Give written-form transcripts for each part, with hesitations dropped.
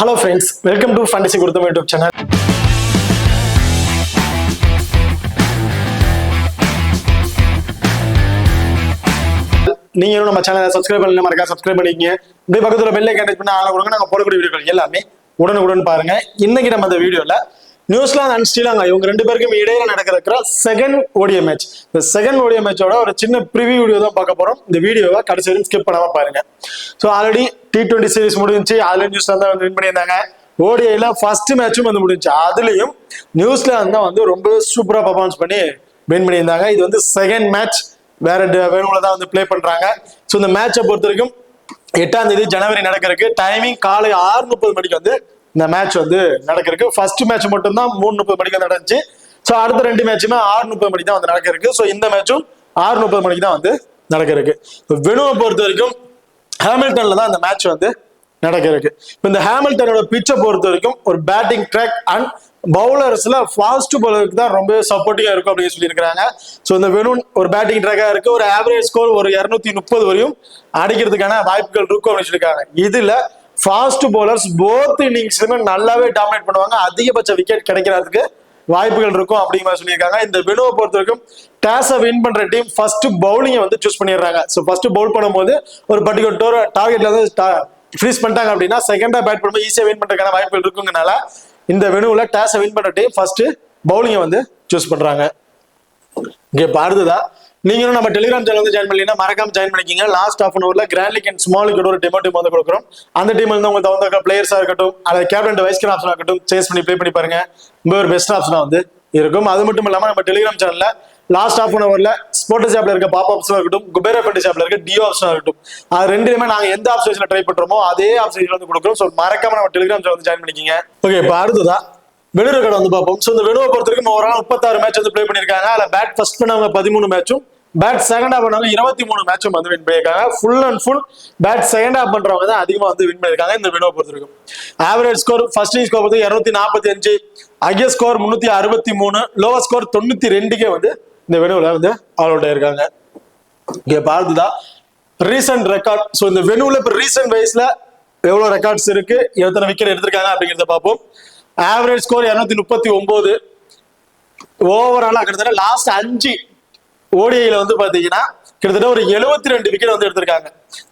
Hello friends, welcome to Fantasy Gurutham YouTube channel. நீங்க நம்ம சேனலை சப்ஸ்கிரைப் பண்ணல மறக்காம சப்ஸ்கிரைப் பண்ணிக்கங்க. அப்படியே பக்கத்துல பெல் ஐகான் டச் பண்ணா ஆள கொடுங்க. நாங்க போடக்கூடிய வீடியோக்கள் எல்லாமே உடனுக்குடன் பாருங்க. இன்னைக்கு நம்ம இந்த வீடியோல நியூசிலாந்து அண்ட் ஸ்ரீலங்கா இவங்க ரெண்டு பேருக்கும் இடையில நடக்கிற செகண்ட் ஓடிஐ மேட்ச். இந்த செகண்ட் ஓடிஐ மேட்சோட ஒரு சின்ன ப்ரிவியூ வீடியோ தான் பார்க்க போறோம். இந்த வீடியோவை கடைசி வரைக்கும் ஸ்கிப் பண்ணாம பாருங்க. ஸோ ஆல்ரெடி T20 சீரிஸ் முடிஞ்சிச்சு. அதுல நியூசிலாந்து தான் வின் பண்ணியிருந்தாங்க. ஓடிஐல ஃபர்ஸ்ட் மேட்சும் வந்து முடிஞ்சு. அதுலயும் நியூசிலாந்து தான் வந்து ரொம்ப சூப்பரா பர்ஃபார்மன்ஸ் பண்ணி வின் பண்ணியிருந்தாங்க. இது வந்து செகண்ட் மேட்ச் வேற வேணுல தான் வந்து பிளே பண்றாங்க. ஸோ இந்த மேட்சை பொறுத்த வரைக்கும் 8ஆம் தேதி ஜனவரி நடக்கிறதுக்கு டைமிங் காலை 6:30 மணிக்கு வந்து இந்த மேட்ச் வந்து நடக்கிறதுக்கு. ஃபர்ஸ்ட் மேட்ச் மட்டும் தான் 3:30 மணிக்கு நடந்துச்சு. ஸோ அடுத்த ரெண்டு மேட்சுமே 6:30 மணிக்கு தான் வந்து நடக்கிறதுக்கு. ஸோ இந்த மேட்சும் 6:30 மணிக்கு தான் வந்து நடக்கிறதுக்கு. வெனுவை பொறுத்த வரைக்கும் ஹாமில்டன்ல தான் இந்த மேட்ச் வந்து நடக்கிறதுக்கு. இந்த ஹாமில்டனோட பிச்சை பொறுத்த வரைக்கும் ஒரு பேட்டிங் ட்ராக் அண்ட் பவுலர்ஸ்ல ஃபாஸ்ட் பவுலருக்கு தான் ரொம்ப சப்போர்ட்டிங்கா இருக்கும் அப்படின்னு சொல்லியிருக்காங்க. ஸோ இந்த வெனூன் ஒரு பேட்டிங் ட்ராக்கா இருக்கு. ஒரு ஆவரேஜ் ஸ்கோர் ஒரு 230 வரையும் அடிக்கிறதுக்கான வாய்ப்புகள் இருக்கும் அப்படின்னு சொல்லியிருக்காங்க. இதுல ஃபாஸ்ட் பவுலர்ஸ் போத் இன்னிங்ஸ்லுமே நல்லாவே டாமினேட் பண்ணுவாங்க. அதிகபட்ச விக்கெட் கிடைக்கிறதுக்கு வாய்ப்புகள் இருக்கும் அப்படிங்கிற சொல்லியிருக்காங்க. இந்த வெனுவை பொறுத்த வரைக்கும் டாஸை வின் பண்ற டீம் ஃபர்ஸ்ட் பவுலிங்கை வந்து சூஸ் பண்ணிடுறாங்க. ஸோ ஃபர்ஸ்ட் பவுல் பண்ணும்போது ஒரு பர்டிகுலர் டார்கெட்ல வந்து ஃப்ரீஸ் பண்ணிட்டாங்க அப்படின்னா செகண்டா பேட் பண்ணும்போது ஈஸியா வின் பண்றதுக்கான வாய்ப்புகள் இருக்குங்கனால இந்த வெனுவில் டாஸை வின் பண்ற டீம் ஃபர்ஸ்ட் பவுலிங்கை வந்து சூஸ் பண்றாங்க. இங்கே பாருதா நீங்களும் நம்ம டெலிகிராம் சேனல் வந்து ஜாயின் பண்ணீங்கன்னா மறக்காம ஜாயின் பண்ணிக்கிங்க. லாஸ்ட் ஹாஃப் அன் ஹவர்ல grand league and small league ஒரு டெமோ டீம் வந்து கொடுக்குறோம். அந்த டீம் வந்து உங்களுக்கு தகுந்த பிளேயர்ஸா இருக்கட்டும் அல்லது கேப்டன் வைஸ் கேப்டன் ஆப்ஷனா இருக்கட்டும் சேஸ் பண்ணி ப்ளே பண்ணி பாருங்க. ரொம்ப ஒரு பெஸ்ட் ஆப்ஷனா வந்து இருக்கும். அது மட்டும் இல்லாம நம்ம டெலிகிராம் சேனல்ல லாஸ்ட் ஹாஃப் அன் ஹவர்ல ஸ்போர்ட்ஸ் ஆப்ல இருக்க பாப் ஆப்ஷனா இருக்கட்டும், குபேரா ஃபென்டிஸ் ஆப்ல இருக்க டியோ ஆப்ஷனா இருக்கட்டும், அது ரெண்டுலயுமே நாங்க எந்த ஆப்ஷன்ஸ்ல ட்ரை பண்றோமோ அதே ஆப்ஷன்ஸ்ல வந்து கொடுக்குறோம். ஸோ மறக்காம நம்ம டெலிகிராம் சேனல் வந்து ஜாயின் பண்ணிக்கிங்க. ஓகே, இப்போ அடுத்ததான் வெனு ரெக்கார்டு வந்து பார்ப்போம். ஸோ இந்த வெனுவை பொறுத்த வரைக்கும் ஒரு 36 மேட்ச் வந்து ப்ளே பண்ணிருக்காங்க. அதுல பேட் ஃபர்ஸ்ட் பண்ணவங்க 13 மேட்சும் பேட் செகண்ட் ஹாஃப் பண்ணவங்க 23 மேட்சும் வந்து வின் பண்ணியிருக்காங்க. Full and full bat second half பண்றவங்க தான் அதிகமா வந்து வின் பண்ணிருக்காங்க இந்த வெனுவை பொறுத்த வரைக்கும். Average score first inning score வந்து 245, ஹையஸ்ட் ஸ்கோர் 363, லோவர் ஸ்கோர் 92 வந்து இந்த வெனுவில் வந்து ஆல் அவுட் ஆயிருக்காங்க. இங்க பார்த்துதான் ரீசன்ட் ரெக்கார்ட். ஸோ இந்த வெனுவில் இப்போ ரீசன்ட் வைஸ்ல எவ்வளவு ரெக்கார்ட்ஸ் இருக்கு, எத்தனை விக்கெட் எடுத்திருக்காங்க அப்படிங்கிறத பார்ப்போம். Average score 239. ஓவராலா கிட்டத்தட்ட லாஸ்ட் 5 ஓடிஐல வந்து பாத்தீங்கன்னா கிட்டத்தட்ட ஒரு 72 விக்கெட் வந்து எடுத்திருக்காங்க.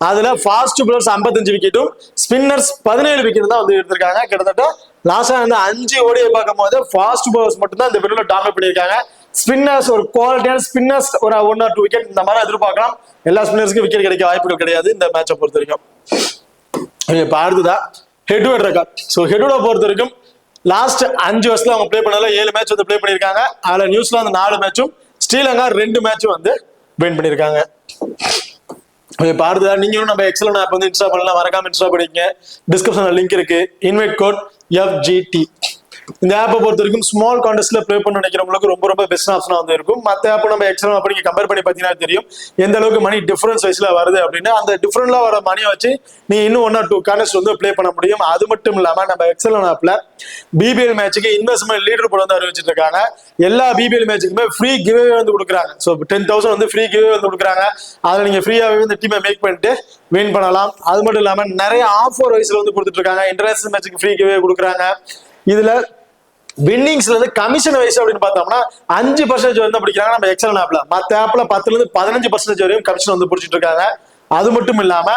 அதுல ஃபாஸ்ட் பவுலர்ஸ் 55 விக்கெட்டும் ஸ்பின்னர்ஸ் 17 விக்கெட் தான் வந்து எடுத்திருக்காங்க. கிட்டத்தட்ட லாஸ்டா வந்து 5 ஓடிஐ பார்க்கும் போது ஃபாஸ்ட் பவுலர்ஸ் மட்டும் தான் இந்த வெனுல டாமினேட் பண்ணியிருக்காங்க. ஸ்பின்னர்ஸ் ஒரு குவாலிட்டியான ஸ்பின்னர்ஸ் ஒரு 1 or 2 விக்கெட் இந்த மாதிரி எதிர்பார்க்கலாம். எல்லா ஸ்பின்னர்ஸ்க்கும் விக்கெட் கிடைக்க வாய்ப்புகள் கிடையாது இந்த மேட்சை பொறுத்த வரைக்கும். இப்ப அடுத்ததான் ஹெட்வர்ட் ரெக்கார்ட். ஸோ ஹெட்வர்டை பொறுத்த வரைக்கும் லாஸ்ட் 5 வருஷத்துல அவங்க பிளே பண்ணல 7 மேட்ச் வந்து பிளே பண்ணிருக்காங்க. அதுல நியூசிலாந்து 4 மேட்சும் ஸ்ரீலங்கா 2 மேட்சும் வந்து வின் பண்ணிருக்காங்க. பாருதா நீங்களும் நம்ம எக்ஸலன் ஆப் வந்து இன்ஸ்டால் பண்ணலாம். மறக்காம இன்ஸ்டால் பண்ணிக்கங்க. டிஸ்கிரிப்ஷன்ல லிங்க் இருக்கு. Invite code FGT. இந்த ஆப்பை பொறுத்த வரைக்கும் ஸ்மால் கான்டெஸ்ட்ல ப்ளே பண்ண நினைக்கிறவங்களுக்கு ரொம்ப ரொம்ப பெஸ்ட் ஆப்ஷனா வந்து இருக்கும். மற்ற ஆப் நம்ம எக்ஸலன் ஆப் நீங்க கம்பேர் பண்ணி பார்த்தீங்கன்னா தெரியும் எந்த அளவுக்கு மணி டிஃபரன்ஸ் வைஸ்ல வருது அப்படின்னு. அந்த டிஃபரெண்ட்ல வர மணியை வச்சு நீ இன்னும் 1 or 2 கான்டெஸ்ட் வந்து ப்ளே பண்ண முடியும். அது மட்டும் இல்லாம நம்ம எக்ஸலன் ஆப்ல BBL மேட்சுக்கு இன்வெஸ்ட்மெண்ட் லீடர் போர்டு வந்து அறிவிச்சிட்டு இருக்காங்க. எல்லா BBL மேட்சுக்குமே ஃப்ரீ கிவ்வே வந்து கொடுக்குறாங்க. ஸோ 10,000 வந்து ஃப்ரீ கிவ்வே வந்து கொடுக்குறாங்க. அதில் நீங்க ஃப்ரீயாவே இந்த டீமை மேக் பண்ணிட்டு வின் பண்ணலாம். அது மட்டும் இல்லாம நிறைய ஆஃபர் வைஸ்ல வந்து கொடுத்துட்டு இருக்காங்க. இன்டர்நேஷனல் மேட்சுக்கு ஃப்ரீ கிவ்வே கொடுக்குறாங்க. இதுல வின்னிங்ஸ்ல இருந்து கமிஷன் வைஸ் அப்படின்னு பார்த்தோம்னா 5% வந்து பிடிக்கிறாங்க நம்ம எக்ஸலன் ஆப்ல. மற்ற ஆப்ல 10 to 15% வரையும் கமிஷன் வந்து பிடிச்சிட்டு இருக்காங்க. அது மட்டும் இல்லாம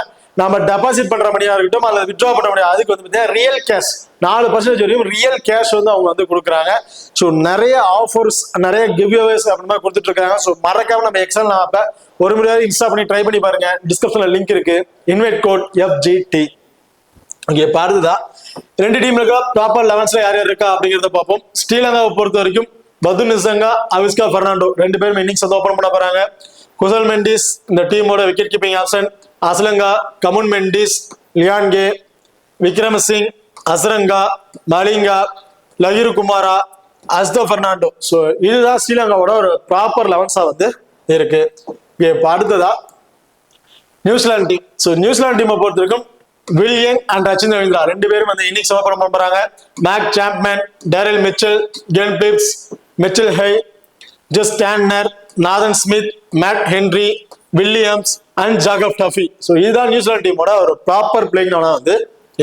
நம்ம டெபாசிட் பண்ற மணியா இருக்கட்டும் அல்லது வித்ட்ரா பண்ற மணியா அதுக்கு வந்து பார்த்தீங்கன்னா ரியல் கேஷ் 4% வரையும் ரியல் கேஷ் வந்து அவங்க வந்து கொடுக்குறாங்க. ஸோ நிறைய ஆஃபர்ஸ் நிறைய கிவ்அவேஸ் அப்படிமா கொடுத்துட்டு இருக்காங்க. ஸோ மறக்காம நம்ம எக்ஸலன் ஆப்பை ஒரு முறையாவது இன்ஸ்டால் பண்ணி ட்ரை பண்ணி பாருங்க. டிஸ்கிரிப்ஷன்ல லிங்க் இருக்கு. Invite code FGT. இங்கே பாருதா ரெண்டு டீம் இருக்கா ப்ராப்பர் 11ஸ்ல யார் யார் இருக்கா அப்படிங்கிறத பார்ப்போம். ஸ்ரீலங்காவை பொறுத்த வரைக்கும் பது நிசங்கா, அவிஸ்கா பெர்னாண்டோ 2 பேரும் இன்னிங்ஸ் வந்து ஓபன் பண்ண போறாங்க. குசல் மெண்டிஸ் இந்த டீமோட wicket keeping option. Asalanka, Kamindu Mendis, Liyanage, Wickramasinghe, Hasaranga, Malinga, லகிரு குமாரா, அஸ்தோ பெர்னாண்டோ. ஸோ இதுதான் ஸ்ரீலங்காவோட ஒரு ப்ராப்பர் 11ஸா வந்து இருக்கு. இப்போ அடுத்ததா நியூசிலாந்து டீம். ஸோ நியூசிலாந்து டீமை பொறுத்த வரைக்கும் வில்லியன் அண்ட் ரச்சின் ரவீந்திரா 2 பேரும் வந்து இன்னிங்ஸ் ஓபன் பண்ண போறாங்க. Mark Chapman, Daryl Mitchell, Glenn Phillips, Mitchell Hay, ஜஸ்ட் ஸ்டாண்டர், Nathan Smith, Matt Henry, Williams and Jacob Duffy. So இதுதான் நியூசிலாந்து டீமோட ஒரு ப்ராப்பர் பிளேயிங் வந்து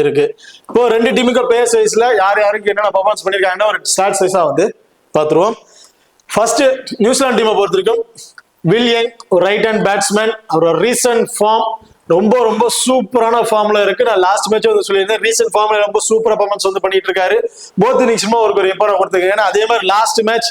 இருக்கு. இப்போ ரெண்டு டீமுக்கு பிளேயர்ஸ் வைஸ்ல யார் யாருக்கு என்னென்ன பர்ஃபார்மன்ஸ் பண்ணிருக்காங்கன்னு ஒரு ஸ்டாட்ஸ் வைஸா வந்து பார்த்துருவோம். ஃபர்ஸ்ட் நியூசிலாந்து டீமை பொறுத்த வரைக்கும் will young right hand batsman, அவரோட ரீசன்ட் ஃபார்ம் ரொம்ப ரொம்ப சூப்பரான ஃபார்ம்ல இருக்கு. நான் லாஸ்ட் மேட்ச் வந்து சொல்லியிருந்தேன், ரீசன்ட் ஃபார்ம்ல ரொம்ப சூப்பரா பர்ஃபார்மன்ஸ் வந்து பண்ணிட்டு இருக்காரு. போத் இன்னிங்ஸுமே ஒரு இம்பார்ட்டன் கொடுத்துருக்கு. ஏன்னா அதே மாதிரி லாஸ்ட் மேட்ச்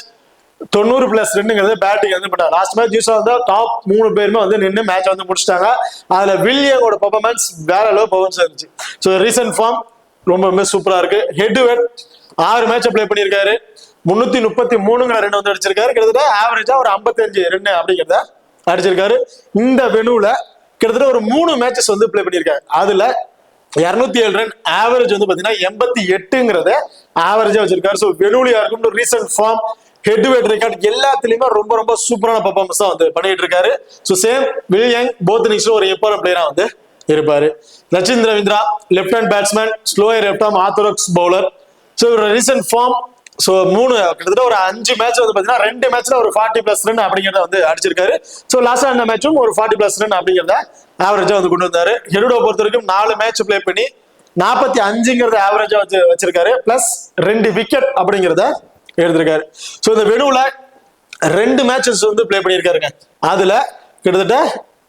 90+ ரன்னுங்கிறது பேட்டிங் வந்து பண்ணாங்க. லாஸ்ட் மேட்ச் நியூசிலாந்து டாப் 3 பேருமே வந்து நின்று மேட்ச் வந்து முடிச்சிட்டாங்க. அதுல வில் யங்கோட பர்ஃபார்மன்ஸ் வேற அளவு பர்ஃபார்மன்ஸ் இருந்துச்சு. ஸோ ரீசன்ட் ஃபார்ம் ரொம்ப சூப்பரா இருக்கு. Head to head 6 match play பண்ணியிருக்காரு. 333 ரன் வந்து அடிச்சிருக்காரு. கிட்டத்தட்ட ஆவரேஜா ஒரு 55 ரன் அப்படிங்கிறத அடிச்சிருக்காரு. இந்த வெனுல கிட்டத்தட்ட ஒரு 3 மேட்சஸ் வந்து பிளே பண்ணியிருக்காரு. அதுல 207 ரன் ஆவரேஜ் வந்து பாத்தீங்கன்னா 88ங்கிறத ஆவரேஜா வச்சிருக்காரு. ஸோ வெனுலியா இருக்கும் recent form head to head record எல்லாத்துலயுமே ரொம்ப சூப்பரான பர்ஃபார்மன்ஸ் தான் வந்து பண்ணிட்டு இருக்காரு. So same Will Young both இன்னிங்ஸ்ல ஒரு இம்பார்ட்டன்ட் பிளேயரா வந்து இருப்பாரு. Rachin Ravindra left hand batsman, slower left arm orthodox bowler. So recent form so கிட்டத்தட்ட ஒரு 5 மேட்ச் வந்து பாத்தீங்கன்னா 2 மேட்ச்ல ஒரு 40+ ரன் அப்படிங்கிறத வந்து அடிச்சிருக்காரு. ஸோ லாஸ்ட் அந்த மேட்சும் ஒரு 40+ ரன் அப்படிங்கிறத ஆவரேஜா வந்து கொண்டு வந்தாரு. ஹெட்டோட பொறுத்த வரைக்கும் 4 மேட்ச் பிளே பண்ணி 45ங்கிறத ஆவரேஜா வச்சிருக்காரு. பிளஸ் 2 விக்கெட் அப்படிங்கிறத எடுத்திருக்காரு. ஸோ இந்த வெனுல 2 மேட்சஸ் வந்து பிளே பண்ணியிருக்காருங்க. அதுல கிட்டத்தட்ட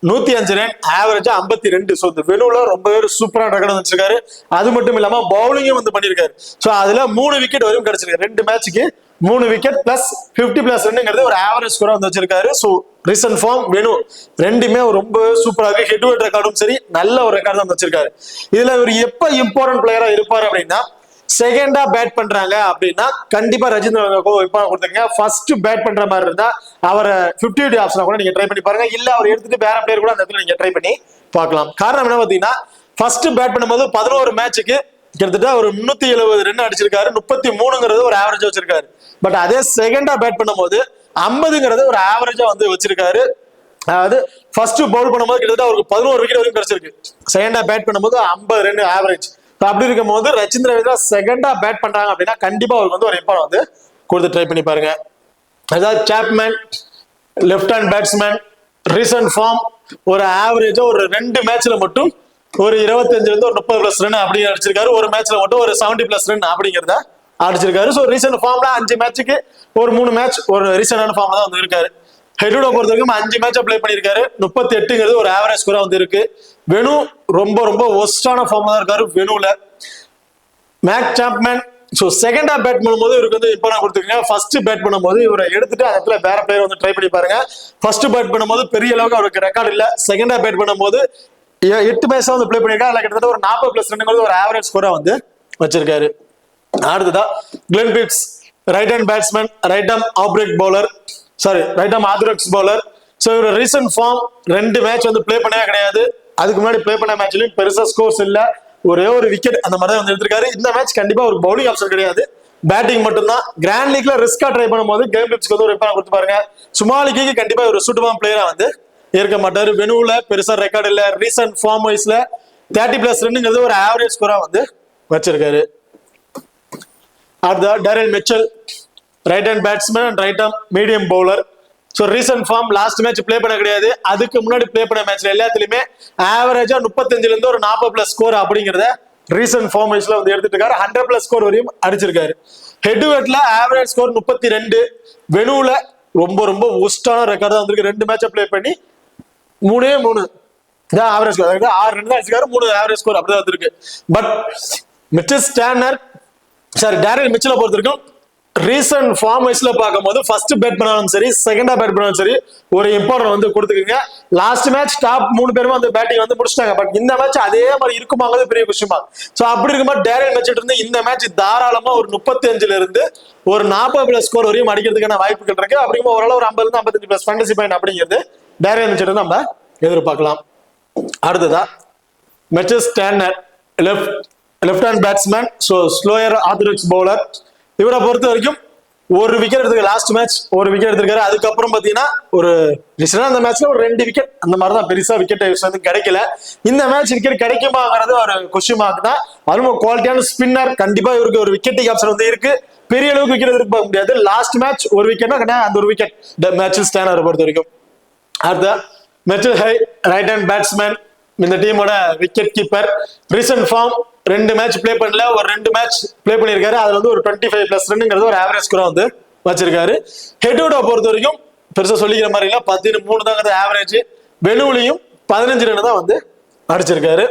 105 ரன் ஆவரேஜா 52. ஸோ இந்த வெனுல ரொம்பவே சூப்பரான ரெக்கார்ட் வச்சிருக்காரு. அது மட்டும் இல்லாம பவுலிங்கும் வந்து பண்ணியிருக்காரு. ஸோ அதுல 3 விக்கெட் வரையும் கிடைச்சிருக்கு. 2 மேட்சுக்கு 3 விக்கெட் பிளஸ் 50+ ரன்னுங்கிறது ஒரு ஆவரேஜ் ஸ்கோரா வந்து வச்சிருக்காரு. ஸோ ரீசன்ட் ஃபார்ம் வெனு ரெண்டுமே ரொம்ப சூப்பராக இருக்கு. ஹெட் டு ஹெட் ரெக்கார்டும் சரி நல்ல ஒரு ரெக்கார்ட் தான் வச்சிருக்காரு. இதுல ஒரு எப்ப இம்பார்ட்டன்ட் பிளேயரா இருப்பாரு அப்படின்னா செகண்டா பேட் பண்றாங்க அப்படின்னா கண்டிப்பா ரஜிந்திர கொடுத்துருங்க. ஃபர்ஸ்ட் பேட் பண்ற மாதிரி இருந்தா அவரை 50 ஆப்ஷன் கூட நீங்க ட்ரை பண்ணி பாருங்க. இல்ல அவர் எடுத்துட்டு வேற பிளேயர் கூட அந்த இடத்துல நீங்க ட்ரை பண்ணி பார்க்கலாம். காரணம் என்ன பாத்தீங்கன்னா ஃபர்ஸ்ட் பேட் பண்ணும்போது 11 மேட்சுக்கு கிட்டத்தட்ட ஒரு 370 ரன் அடிச்சிருக்காரு. 33ங்கிறது ஒரு ஆவரேஜ் வச்சிருக்காரு. பட் அதே செகண்டா பேட் பண்ணும்போது 50ங்கிறது ஒரு ஆவரேஜா வந்து வச்சிருக்காரு. அதாவது ஃபர்ஸ்ட் பவுல் பண்ணும்போது கிட்டத்தட்ட அவருக்கு 11 விக்கெட் வரைக்கும் கிடைச்சிருக்கு. செகண்டா பேட் பண்ணும்போது 50 ரன் ஆவரேஜ். அப்படி இருக்கும் போது ரச்சின் ரவீந்திரா செகண்டா பேட் பண்றாங்க அப்படின்னா கண்டிப்பா அவருக்கு வந்து ஒரு இம்பார்ட் வந்து கொடுத்து ட்ரை பண்ணி பாருங்க. அதாவது Chapman left hand batsman recent form ஒரு ஆவரேஜா ஒரு 2 மேட்ச்ல மட்டும் ஒரு 25 ஒரு 30+ ரன் அப்படி அடிச்சிருக்காரு. ஒரு மேட்ச்ல மட்டும் ஒரு 70+ ரன் அப்படிங்கிறத அடிச்சிருக்காரு. ஸோ ரீசன்ட் ஃபார்ம்ல 5 மேட்சுக்கு ஒரு 3 மேட்ச் ஒரு ரீசன்டான ஃபார்ம்ல தான் வந்து இருக்காரு. ஹெட்டோட பொறுத்த வரைக்கும் 5 மேட்சை பிளே பண்ணியிருக்காரு. 38ங்கிறது ஒரு ஆவரேஜ் ஸ்கோரா வந்து இருக்கு. வெனு ரொம்ப ஒஸ்டான ஃபார்ம்ல தான் இருக்காரு. வெனுல மேக் சாப்மேன் ஸோ செகண்டா பேட் பண்ணும்போது இவருக்கு வந்து இம்பார்ட்டன் கொடுத்துருக்கீங்க. ஃபர்ஸ்ட் பேட் பண்ணும்போது இவரை எடுத்துட்டு அந்த இடத்துல வேற பிளேயர் வந்து ட்ரை பண்ணி பாருங்க. ஃபர்ஸ்ட் பேட் பண்ணும்போது பெரிய அளவுக்கு அவருக்கு ரெக்கார்ட் இல்ல. செகண்டா பேட் பண்ணும்போது 8 மேட்ச் வந்து பிளே பண்ணிருக்காரு. அதுல கிட்டத்தட்ட ஒரு 40+ ரன்னுங்கிறது ஒரு ஆவரேஜ் ஸ்கோரா வந்து வச்சிருக்காரு. அடுத்ததா Glenn Phillips right hand batsman, right arm off break bowler, right arm orthodox bowler. So இவர் ரீசன்ட் ஃபார்ம் 2 மேட்ச் வந்து பிளே பண்ணவே கிடையாது. அதுக்கு முன்னாடி பிளே பண்ண மேட்ச்லயும் பெருசா ஸ்கோர்ஸ் இல்ல. ஒரே ஒரு விக்கெட் அந்த மாதிரி தான் வந்து எடுத்திருக்காரு. இந்த மேட்ச் கண்டிப்பா ஒரு பவுலிங் ஆப்ஷன் கிடையாது, பேட்டிங் மட்டும் தான். கிராண்ட் லீக்ல ரிஸ்கா ட்ரை பண்ணும்போது கேம் பிப்ஸ்க்கு வந்து ஒரு இம்பார்ட்டன் கொடுத்து பாருங்க. சுமாலிக்கு கண்டிப்பா ஒரு சூட்டமான பிளேயரா வந்து இருக்க மாட்டாரு. வெனுல பெருசா ரெக்கார்ட் இல்ல. ரீசன்ட் ஃபார்ம் வைஸ்ல 30+ ரன்னுங்கிறது ஒரு ஆவரேஜ் ஸ்கோரா வந்து வச்சிருக்காரு. அடுத்த Daryl Mitchell right hand batsman and right arm medium bowler. So recent form last match play பண்ண கிடையாது. அதுக்கு முன்னாடி பிளே பண்ண மேட்ச்ல எல்லாத்துலயுமே ஆவரேஜா 35ல ஒரு 40+ ஸ்கோர் அப்படிங்கிறத ரீசன்ட் ஃபார்ம் வைஸ்ல வந்து எடுத்துட்டு இருக்காரு. 100+ ஸ்கோர் வரையும் அடிச்சிருக்காரு. ஹெட் டு ஹெட்ல ஆவரேஜ் ஸ்கோர் 32. வெனுல ரொம்ப ஒஸ்டான ரெக்கார்ட் தான் வந்திருக்கு. 2 மேட்சை பிளே பண்ணி 3 தான் ஆவரேஜ் ஸ்கோர். 6 ரன் தான் அடிச்சிருக்காரு. 3 ஆவரேஜ் ஸ்கோர் அப்படிதான் வந்திருக்கு. பட் டேரல் மிச்சலை பொறுத்த வரைக்கும் ரீசன்ட் ஃபார்ம் வைஸ்ல பார்க்கும்போது ஃபர்ஸ்ட் பேட் பண்ணாலும் சரி செகண்டா பேட் பண்ணாலும் சரி ஒரு இம்பார்ட்டன் வந்து கொடுத்துக்கீங்க. லாஸ்ட் மேட்ச் டாப் 3 பேருமே அந்த பேட்டிங் வந்து முடிச்சிட்டாங்க. பட் இந்த மேட்ச் அதே மாதிரி இருக்குமாங்கிறது பெரிய விஷயமா. ஸோ அப்படி இருக்கும்போது டேரல் மிச்சல் இருந்து இந்த மேட்ச் தாராளமா ஒரு 35ல இருந்து ஒரு 40+ ஸ்கோர் வரையும் அடிக்கிறதுக்கான வாய்ப்புகள் இருக்கு. அப்படிங்கும்போது ஓரளவு ஒரு 50-55+ ஃபேண்டசி பாயிண்ட் அப்படிங்கிறது டேரல் மிச்சல் நம்ம எதிர்பார்க்கலாம். அடுத்ததா மெச்சஸ் டேர்னர் left hand batsman, so slower orthodox bowler. இவரை பொறுத்த வரைக்கும் ஒரு விக்கெட் எடுத்துக்க லாஸ்ட் மேட்ச் ஒரு விக்கெட் எடுத்திருக்காரு. அதுக்கப்புறம் பாத்தீங்கன்னா ஒரு அந்த மேட்ச்ல ஒரு 2 விக்கெட் அந்த மாதிரி தான், பெருசா விக்கெட் வந்து கிடைக்கல. இந்த மேட்ச் விக்கெட் கிடைக்குமாங்கிறது ஒரு கொஸ்டின் மார்க் தான். அதுவும் குவாலிட்டியான ஸ்பின்னர், கண்டிப்பா இவருக்கு ஒரு விக்கெட் ஆப்ஷன் வந்து இருக்கு. பெரிய அளவுக்கு விக்கெட் எதிர்பார்க்க முடியாது. லாஸ்ட் மேட்ச் ஒரு விக்கெட்னா அந்த ஒரு விக்கெட் மேட்ச் டேர்னரை பொறுத்த வரைக்கும். அடுத்த Mitchell Hay right hand batsman, இந்த டீமோட wicket keeper. Recent form 2 match play பண்ணல, ஒரு 2 மேட்ச் பிளே பண்ணியிருக்காரு. அதுல வந்து ஒரு 25+ ரன்ங்கிறது ஒரு ஆவரேஜ் ஸ்கோரா வந்து வச்சிருக்காரு. ஹெட்வுட்டை பொறுத்த வரைக்கும் பெருசா சொல்லிக்கிற மாதிரி இல்ல, 13 தாங்கிறது ஆவரேஜ். வெனுவிலையும் 15 ரன் தான் வந்து அடிச்சிருக்காரு.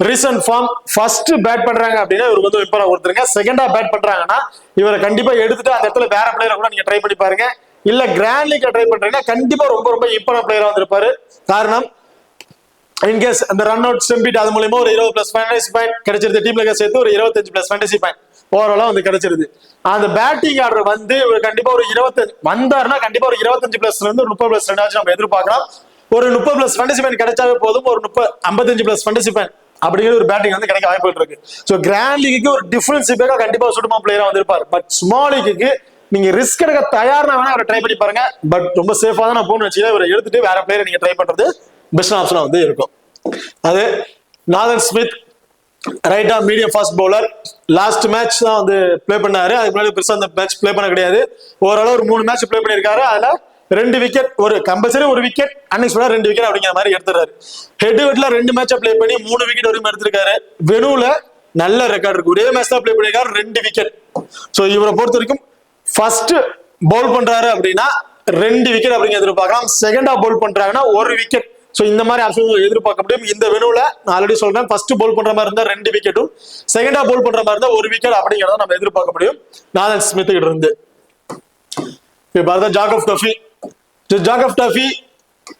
ரீசன்ட் ஃபார்ம் ஃபர்ஸ்ட் பேட் பண்றாங்க அப்படின்னா இவருக்கு வந்து இம்பார்ட் கொடுத்துருங்க. செகண்டா பேட் பண்றாங்கன்னா இவரை கண்டிப்பா எடுத்துட்டு அந்த இடத்துல வேற பிளேயரை கூட நீங்க ட்ரை பண்ணி பாருங்க. இல்ல கிராண்ட் லீக் ட்ரை பண்றீங்கன்னா கண்டிப்பா ரொம்ப ரொம்ப இம்பார்ட்டன்ட் பிளேயரா வந்திருப்பாரு. காரணம் இன்கேஸ் அந்த ரன் அவுட் ஸ்டம்பிட் அது மூலமா ஒரு 20+ ஃபேண்டசி பாயிண்ட் கிடைச்சிருது. டீம்ல சேர்த்து ஒரு 25+ ஃபேண்டசி பாயிண்ட் ஓவராலா வந்து கிடைச்சிருது. அந்த பேட்டிங் ஆர்டர் வந்து கண்டிப்பா ஒரு 25 வந்தாருன்னா கண்டிப்பா ஒரு 25+ இருந்து 30+ ரன் ஆச்சு நம்ம எதிர்பார்க்கலாம். ஒரு 30+ ஃபேண்டசி பாயிண்ட் கிடைச்சாவே போதும். ஒரு 55+ ஃபேண்டசி பாயிண்ட் அப்படிங்கிற ஒரு பேட்டிங் வந்து கிடைக்க வாய்ப்பு இருக்கு. ஸோ கிராண்ட் லீக்கு ஒரு டிஃபரன்ஸ் கண்டிப்பா சுடுமா பிளேயரா வந்திருப்பாரு. பட் ஸ்மால் லீக்கு நீங்க ரிஸ்க் எடுக்க தயாரா வேணா அவரை ட்ரை பண்ணி பாருங்க. பட் ரொம்ப சேஃபா தான் நான் போன்னு வச்சுக்கேன். இவரை எடுத்துட்டு வேற பிளேயரை நீங்க ட்ரை பண்றது பெஸ்ட் ஆப்ஷனா வந்து இருக்கும். அது நாதன் ஸ்மித் ரைட்டா medium fast bowler. Last match தான் வந்து பிளே பண்ணாரு. அதுக்கு முன்னாடி பெருசா அந்த மேட்ச் பிளே பண்ண கிடையாது. ஓரளவு ஒரு 3 மேட்ச் பிளே பண்ணிருக்காரு. அதுல 2 விக்கெட், ஒரு கம்பல்சரி ஒரு விக்கெட், அன்எக்ஸ்பெக்டடா 2 விக்கெட் அப்படிங்கிற மாதிரி எடுத்துறாரு. ஹெட்வுட்ல 2 மேட்சை பிளே பண்ணி 3 விக்கெட் வரைக்கும் எடுத்திருக்காரு. வெனுல நல்ல ரெக்கார்ட் இருக்கு. ஒரே மேட்ச் தான் பிளே பண்ணிருக்காரு, 2 விக்கெட். ஸோ இவரை பொறுத்த வரைக்கும் ஃபர்ஸ்ட் பவுல் பண்றாரு அப்படின்னா 2 விக்கெட் அப்படிங்க எதிர்பார்க்கலாம். செகண்டா பவுல் பண்றாங்கன்னா 1 விக்கெட். சோ இந்த மாதிரி ஆப்ஷன் எதிர்பார்க்க முடியும். இந்த வெனுல நான் ஆல்ரெடி சொல்றேன், ஃபர்ஸ்ட் பவுல் பண்ற மாதிரி இருந்தா 2 விக்கெட்டும், செகண்டா பவுல் பண்ற மாதிரி இருந்தா 1 விக்கெட் அப்படிங்கிறத நம்ம எதிர்பார்க்க முடியும் நாதன் ஸ்மித் கிட்ட இருந்து. இப்போ Jacob Duffy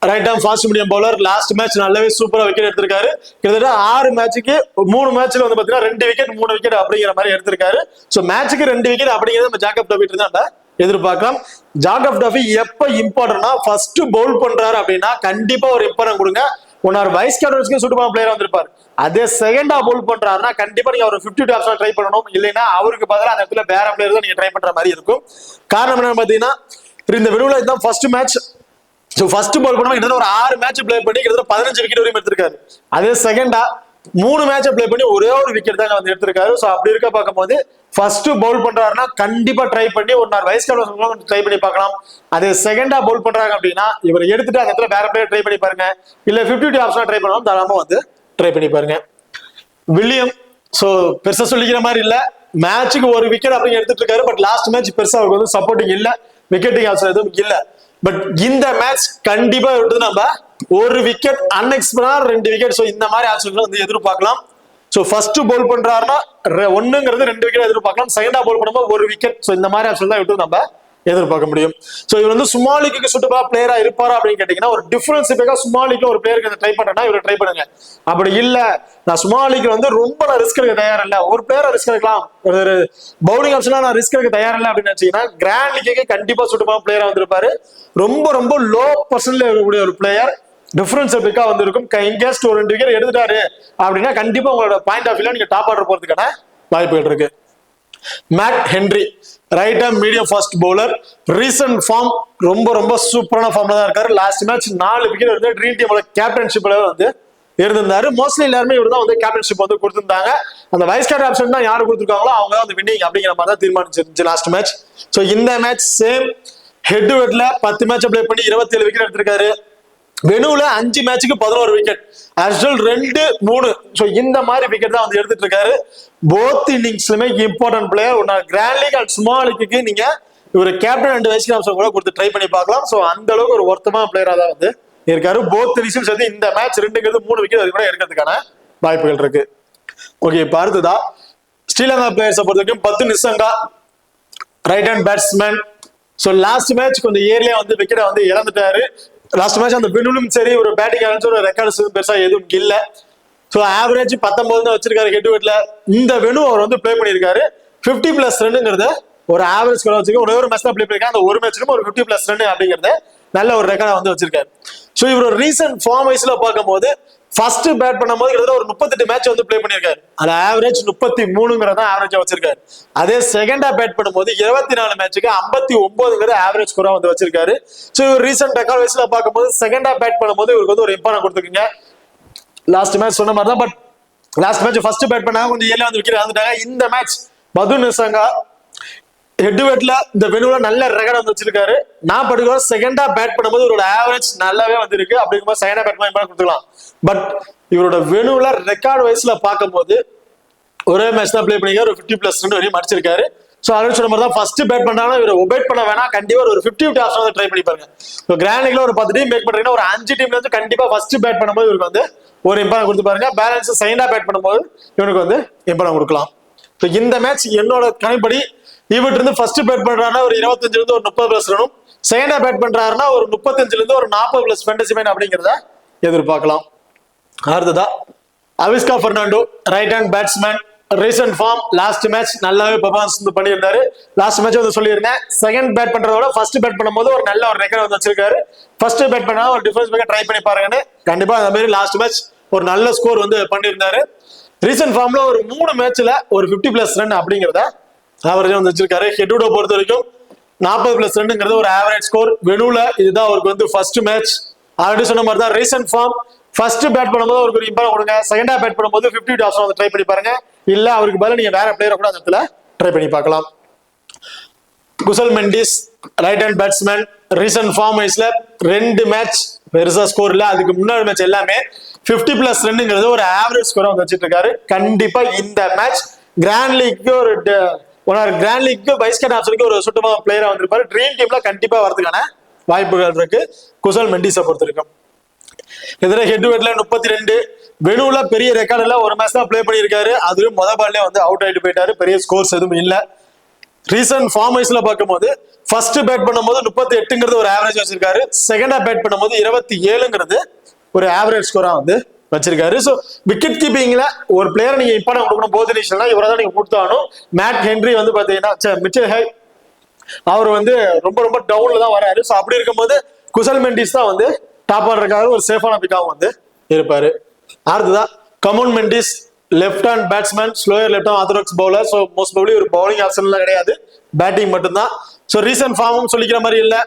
right arm fast medium bowler. Last match நல்லாவே சூப்பரா விக்கெட் எடுத்திருக்காரு. கிட்டத்தட்ட 6 மேட்சுக்கு 3 மேட்ச்ல வந்து பாத்தீங்கன்னா 2 விக்கெட் 3 விக்கெட் அப்படிங்கிற மாதிரி எடுத்திருக்காரு. சோ மேட்சுக்கு 2 விக்கெட் அப்படிங்கிறது நம்ம ஜாக் ஆஃப் டஃபி இருந்தா எதிர்பார்க்கலாம். ஜாக் ஆஃப் டஃபி எப்ப இம்பார்ட்டன்ட்னா ஃபர்ஸ்ட் பவுல் பண்றாரு அப்படின்னா கண்டிப்பா ஒரு இம்பார்ட்டன்ட் கொடுங்க. ஒன்னார் வைஸ் கேப்டன்ஸ்க்கு சூட்டபிளான பிளேயரா வந்திருப்பாரு. அதே செகண்டா பவுல் பண்றாருன்னா கண்டிப்பா நீங்க ஒரு 50 ஆப்ஷன் ட்ரை பண்ணணும். இல்லைன்னா அவருக்கு பதிலாக அந்த இடத்துல வேற பிளேயர் தான் நீங்க ட்ரை பண்ற மாதிரி இருக்கும். காரணம் என்னன்னு பாத்தீங்கன்னா இந்த வெனுல இதுதான் first match. So first ball பண்ணும்போது கிட்டத்தட்ட ஒரு 6 மேட்ச் பிளே பண்ணி கிட்டத்தட்ட 15 விக்கெட் வரைக்கும் எடுத்திருக்காரு. அதே செகண்டா 3 மேட்சை பிளே பண்ணி ஒரே ஒரு விக்கெட் தான் வந்து எடுத்திருக்காரு. சோ அப்படி இருக்க பார்க்கும்போது ஃபர்ஸ்ட் பவுல் பண்றாருன்னா கண்டிப்பா ட்ரை பண்ணி ஒரு நாள் வைஸ் கேப்டன் ட்ரை பண்ணி பார்க்கலாம். அதே செகண்டா பவுல் பண்றாங்க அப்படின்னா இவர் எடுத்துட்டு அந்த இடத்துல வேற பிளேயர் ட்ரை பண்ணி பாருங்க. இல்ல 50 ஆப்ஷன் ட்ரை பண்ணலாம், தாராளமா வந்து ட்ரை பண்ணி பாருங்க. வில்லியம் சோ பெருசா சொல்லிக்கிற மாதிரி இல்ல, மேட்சுக்கு ஒரு விக்கெட் அப்படி எடுத்துட்டு இருக்காரு. பட் லாஸ்ட் மேட்ச் பெருசா அவருக்கு வந்து சப்போர்ட்டிங் இல்ல, விக்கெட்டிங் ஆப்ஷன் எதுவும் இல்ல. பட் இந்த மேட்ச் கண்டிப்பா விட்டது நம்ம ஒரு விக்கெட், அன்எக்ஸ்பெக்டடா 2 விக்கெட். சோ இந்த மாதிரி ஆப்ஷன்களை வந்து எதிர்பார்க்கலாம். சோ ஃபர்ஸ்ட் பவுல் பண்றாருன்னா 1ங்கிறது 2 விக்கெட் எதிர்பார்க்கலாம். செகண்டா பவுல் பண்ணும்போது 1 விக்கெட். சோ இந்த மாதிரி ஆப்ஷன் தான் விட்டு நம்ம எதிர்பார்க்க முடியும். சோ இவர் வந்து ஸ்மால் லீக்கு சூட்டபிளா பிளேயரா இருப்பாரா அப்படின்னு கேட்டீங்கன்னா ஒரு டிஃபரன்ஸ் ஸ்மால் லீக்ல ஒரு பிளேயருக்கு ட்ரை பண்றேன்னா இவரை ட்ரை பண்ணுங்க. அப்படி இல்ல நான் ஸ்மால் லீக்ல வந்து ரொம்ப நான் ரிஸ்க் எடுக்க தயார் இல்ல, ஒரு பிளேயரை ரிஸ்க் எடுக்கலாம், ஒரு பவுலிங் ஆப்ஷனா நான் ரிஸ்க் எடுக்க தயார் இல்லை அப்படின்னு நினைச்சீங்கன்னா கிராண்ட் லீக்கு கண்டிப்பா சூட்டபிளா பிளேயரா வந்திருப்பாரு. ரொம்ப ரொம்ப லோ பர்சன்ட்ல இருக்கக்கூடிய ஒரு பிளேயர், டிஃபரன்ஸ் பிக்கா வந்திருக்கும். இன்கேஸ் ஒரு 2 விக்கெட் எடுத்துட்டாரு அப்படின்னா கண்டிப்பா உங்களோட பாயிண்ட் ஆஃப் வியூல நீங்க டாப் ஆர்டர் போறதுக்கான வாய்ப்புகள் இருக்கு. Matt Henry right arm medium fast bowler. Recent form ரொம்ப ரொம்ப சூப்பரான ஃபார்ம்ல தான் இருக்காரு. லாஸ்ட் மேட்ச் 4 விக்கெட் வந்து ட்ரீம் டீமோட கேப்டன்ஷிப்ல வந்து இருந்திருந்தாரு. மோஸ்ட்லி எல்லாருமே இவர் தான் வந்து கேப்டன்ஷிப் வந்து கொடுத்திருந்தாங்க. அந்த வைஸ் கேப்டன் ஆப்ஷன் தான் யாரு கொடுத்துருக்காங்களோ அவங்க தான் வந்து வின்னிங் அப்படிங்கிற மாதிரி தான் தீர்மானிச்சிருந்துச்சு லாஸ்ட் மேட்ச். சோ இந்த மேட்ச் சேம் ஹெட்ல 10 மேட்ச் பிளே பண்ணி 27 விக்கெட் எடுத்திருக்காரு. வெனுல 5 மேட்சுக்கு 11 விக்கெட், ஆக்சுவல் 2, 3. சோ இந்த மாதிரி விக்கெட் தான் வந்து எடுத்துட்டு இருக்காரு. போத் இன்னிங்ஸ்லுமே இம்பார்ட்டன்ட் பிளேயர். ஒன்னா கிராண்ட் லீக் அண்ட் ஸ்மால் லீக்கு நீங்க இவர் கேப்டன் அண்ட் வைஸ் கேப்டன் கூட கொடுத்து ட்ரை பண்ணி பார்க்கலாம். சோ அந்த அளவுக்கு ஒரு ஒருத்தமான பிளேயரா தான் வந்து இருக்காரு. போத் இன்னிங்ஸும் சேர்த்து இந்த மேட்ச் 2ங்கிறது 3 விக்கெட் அது கூட எடுக்கிறதுக்கான வாய்ப்புகள் இருக்கு. ஓகே, இப்ப அடுத்ததா ஸ்ரீலங்கா பிளேயர்ஸை பொறுத்த வரைக்கும் பத்து Nissanka right hand batsman. So last match கொஞ்சம் ஏர்லியா வந்து விக்கெட்டை வந்து இழந்துட்டாரு. லாஸ்ட் மேட்ச் அந்த வெனுலும் சரி ஒரு பேட்டிங் ஆரம்பிச்சு ஒரு ரெக்கார்டு பெருசா எதுவும் இல்ல. சோ ஆவரேஜ் 19 தான் வச்சிருக்காரு ஹெட்ல. இந்த வெனு அவர் வந்து பிளே பண்ணிருக்காரு. 50+ ரன்ங்கிறத ஒரு ஆவரேஜ் ஸ்கோர் வச்சிருக்காரு. ஒரே ஒரு மேட்ச் தான் பிளே பண்ணிருக்காரு. அந்த ஒரு மேட்ச்லயும் ஒரு 50+ ரன் அப்படிங்கறத நல்ல ஒரு ரெக்கார்டா வந்து வச்சிருக்காரு. சோ இவர் ரீசன்ட் ஃபார்ம் வைஸ்ல பார்க்கும்போது ஃபர்ஸ்ட் பேட் பண்ணும்போது கிட்டத்தட்ட ஒரு 38 மேட்ச் வந்து பிளே பண்ணிருக்காரு. அது ஆவரேஜ் 33ங்கிறத ஆவரேஜா வச்சிருக்காரு. அதே செகண்டா பேட் பண்ணும்போது 24 மேட்சுக்கு 59ங்கிற ஆவரேஜ் ஸ்கோரா வந்து வச்சிருக்காரு. சோ இவர் ரீசன்ட் ரெக்கார்ட் வைஸ்ல பார்க்கும்போது செகண்டா பேட் பண்ணும்போது இவருக்கு வந்து ஒரு இம்பார்ட்டன்ட் கொடுத்துருக்கீங்க. லாஸ்ட் மேட்ச் சொன்ன மாதிரி தான். But last match first bad பண்ணாங்க, கொஞ்சம் ஏர்லியா வந்து விக்கெட் வந்துட்டாங்க. இந்த மேட்ச் பது நிசங்கா ஹெட்ல இந்த வெனுல நல்ல ரெக்கார்ட் வந்து வச்சிருக்காரு. நான் படுகிற செகண்டா பேட் பண்ணும்போது இவரோட ஆவரேஜ் நல்லாவே வந்திருக்கு. அப்படிங்கும்போது செகண்டா பேட் பண்ணி கொடுத்துக்கலாம். பட் இவரோட வெனுல ரெக்கார்ட் வைஸ்ல பார்க்கும்போது ஒரே மேட்ச் தான் ப்ளே பண்ணிருக்காரு, ஒரு 50+ ரன் வரையும் அடிச்சிருக்காரு. ஸோ ஆல்ரெடி சொன்ன மாதிரி தான் ஃபர்ஸ்ட் பேட் பண்ணாலும் இவர் ஒபேட் பண்ண வேணா, கண்டிப்பா ஒரு 50 ஆப்ஷன் வந்து ட்ரை பண்ணி பாருங்க. இப்போ கிராண்ட் லீக்ல ஒரு 10 டீம் மேக் பண்றீங்கன்னா ஒரு 5 டீம்ல இருந்து கண்டிப்பா ஃபர்ஸ்ட் பேட் பண்ணும்போது இவருக்கு வந்து ஒரு இம்பார்ட்டன் கொடுத்து பாருங்க. பேலன்ஸ் செகண்டா பேட் பண்ணும்போது இவனுக்கு வந்து இம்பார்ட்டன் கொடுக்கலாம். இப்போ இந்த மேட்ச் என்னோட கணிப்படி இவர்கிட்ட இருந்து ஃபர்ஸ்ட் பேட் பண்றாருன்னா ஒரு 25 இருந்து ஒரு 30+ ரனும், செகண்டா பேட் பண்றாருன்னா ஒரு 35 இருந்து ஒரு 40+ ஃபேண்டசி பாயிண்ட் அப்படிங்கிறத எதிர்பார்க்கலாம். அடுத்ததா Avishka Fernando, right hand batsman. Recent form, last match நல்லாவே பெர்ஃபார்மன்ஸ் வந்து பண்ணியிருந்தாரு. லாஸ்ட் மேட்ச் வந்து சொல்லியிருந்தேன், செகண்ட் பேட் பண்றதோட ஃபர்ஸ்ட் பேட் பண்ணும்போது ஒரு நல்ல ஒரு ரெக்கார்ட் வந்து வச்சிருக்காரு. ஃபர்ஸ்ட் பேட் பண்ணா ஒரு டிஃபரன்ஸ் மேக்கர் ட்ரை பண்ணி பாருங்கன்னு. கண்டிப்பா அந்த மாதிரி லாஸ்ட் மேட்ச் ஒரு நல்ல ஸ்கோர் வந்து பண்ணியிருந்தாரு. ரீசன்ட் ஃபார்ம்ல ஒரு 3 மேட்ச்ல ஒரு 50+ ரன் அப்படிங்கிறத ஆவரேஜா வந்து வச்சிருக்காரு. ஹெட்வுட பொறுத்த வரைக்கும் 40+ ரன்ங்கிறது ஒரு ஆவரேஜ் ஸ்கோர். வெனுல இதுதான் அவருக்கு வந்து ஃபர்ஸ்ட் மேட்ச். ஆல்ரெடி சொன்ன மாதிரி தான் ரீசன்ட் ஃபார்ம். ஃபர்ஸ்ட் பேட் பண்ணும்போது அவருக்கு ஒரு இம்பார்ட்டன் கொடுங்க, செகண்டா பேட் பண்ணும்போது 50 ஆப்ஷன் வந்து ட்ரை பண்ணி பாருங்க. இல்ல அவருக்கு பதிலா நீங்க வேற பிளேயரை கூட அந்த இடத்துல ட்ரை பண்ணி பார்க்கலாம். Kusal Mendis, right hand batsman. Recent form வைஸ்ல 2 மேட்ச் பெருசா ஸ்கோர் இல்ல, அதுக்கு முன்னாடி மேட்ச் எல்லாமே 50+ ரன்ங்கிறது ஒரு ஆவரேஜ் ஸ்கோரா வந்து வச்சிட்டு இருக்காரு. கண்டிப்பா இந்த மேட்ச் கிராண்ட் லீக்கு ஒரு கிராண்ட் லீக்கு வைஸ் கேப்டன் ஆப்ஷனுக்கு ஒரு சுத்தமா பிளேயரா வந்திருப்பாரு. ட்ரீம் டீம்ல கண்டிப்பா வரதுக்கான வாய்ப்புகள் இருக்கு குசல் மெண்டிஸை பொறுத்த வரைக்கும். எதிர ஹெட் டு ஹெட்ல 32. வெனுல பெரிய ரெக்கார்ட் இல்ல, ஒரு மேட்ச் தான் ப்ளே பண்ணியிருக்காரு. அதுவும் மொதல் பால்லே வந்து அவுட் ஆயிட்டு போயிட்டாரு. பெரிய ஸ்கோர்ஸ் எதுவும் இல்ல. ரீசன்ட் ஃபார்ம் வைஸ்ல பார்க்கும்போது ஃபர்ஸ்ட் பேட் பண்ணும்போது 38ங்கிறது ஒரு ஆவரேஜ் வச்சிருக்காரு. செகண்டா பேட் பண்ணும்போது 27ங்கிறது ஒரு ஆவரேஜ் ஸ்கோரா வந்து வச்சிருக்காரு. ஸோ விக்கெட் கீப்பிங்ல ஒரு பிளேயர் நீங்க இம்பார்ட்டன் கொடுக்கணும் போத் இனிஷியல்னா இவரை தான் நீங்க கொடுத்தாகணும். மேட் ஹென்ரி வந்து பாத்தீங்கன்னா மிச்சல் ஹை அவர் வந்து ரொம்ப ரொம்ப டவுன்ல தான் வராரு. ஸோ அப்படி இருக்கும்போது குசல் மெண்டிஸ் தான் வந்து டாப் ஆடுறதுக்காக ஒரு சேஃபான பிக்காவும் வந்து இருப்பாரு. அடுத்ததான் come on Mendis, left hand batsman, slower left hand orthodox bowler. So most probably ஒரு பவுலிங் ஆப்ஷன்லாம் கிடையாது, பேட்டிங் மட்டும்தான். ஸோ ரீசன்ட் ஃபார்மும் சொல்லிக்கிற மாதிரி இல்ல.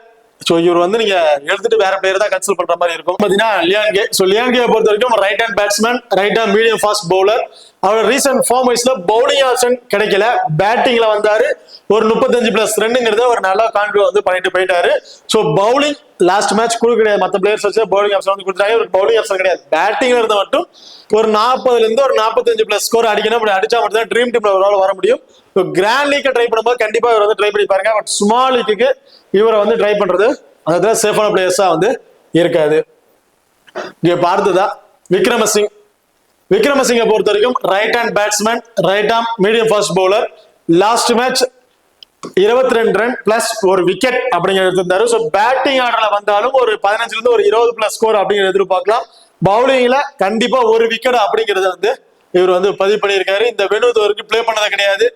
ஸோ இவர் வந்து நீங்க எடுத்துட்டு வேற பிளேயர் தான் கன்சல்ட் பண்ற மாதிரி இருக்கும். பாத்தீங்கன்னா லியான்கே. ஸோ லியான்கே பொறுத்த வரைக்கும் right hand batsman, right hand medium fast bowler. அவர் ரீசன்ட் ஃபார்ம் வைஸ்ல பவுலிங் ஆப்ஷன் கிடைக்கல, பேட்டிங்ல வந்தாரு. ஒரு 35+ ரன்னுங்கிறத ஒரு நல்ல கான்ட்ரிபியூட் வந்து பண்ணிட்டு போயிட்டாரு. ஸோ பவுலிங் லாஸ்ட் மேட்ச் கூட கிடையாது, மற்ற பிளேயர்ஸ் வச்சு பவுலிங் ஆப்ஷன் வந்து கொடுத்தாங்க. ஒரு பவுலிங் ஆப்ஷன் கிடையாது, பேட்டிங்ல இருந்த மட்டும் ஒரு 40ல இருந்து ஒரு 45+ ஸ்கோர் அடிக்கணும். அப்படி அடிச்சா மட்டும் தான் ட்ரீம் டீம்ல ஒரு வர முடியும். கிராண்ட் லீக் ட்ரை பண்ணும்போது கண்டிப்பா இவர் வந்து ட்ரை பண்ணி பாருங்க. பட் ஸ்மால் லீக்கு இவரை வந்து ட்ரை பண்றது அந்த சேஃபான பிளேயர்ஸா வந்து இருக்காது. இங்க பார்த்ததா விக்ரமசிங். விக்ரமசிங்கை பொறுத்த வரைக்கும் right hand batsman, right hand medium fast bowler. Last match 22 run plus ஒரு விக்கெட் அப்படிங்கிறது இருந்தாரு. ஸோ பேட்டிங் ஆர்டர்ல வந்தாலும் ஒரு 15ல இருந்து ஒரு 20+ ஸ்கோர் அப்படிங்கிறது எதிர்பார்க்கலாம். பவுலிங்ல கண்டிப்பா ஒரு விக்கெட் அப்படிங்கறத வந்து இவர் வந்து பதிவு பண்ணியிருக்காரு. இந்த வெனு வரைக்கும் பிளே பண்ணது கிடையாது.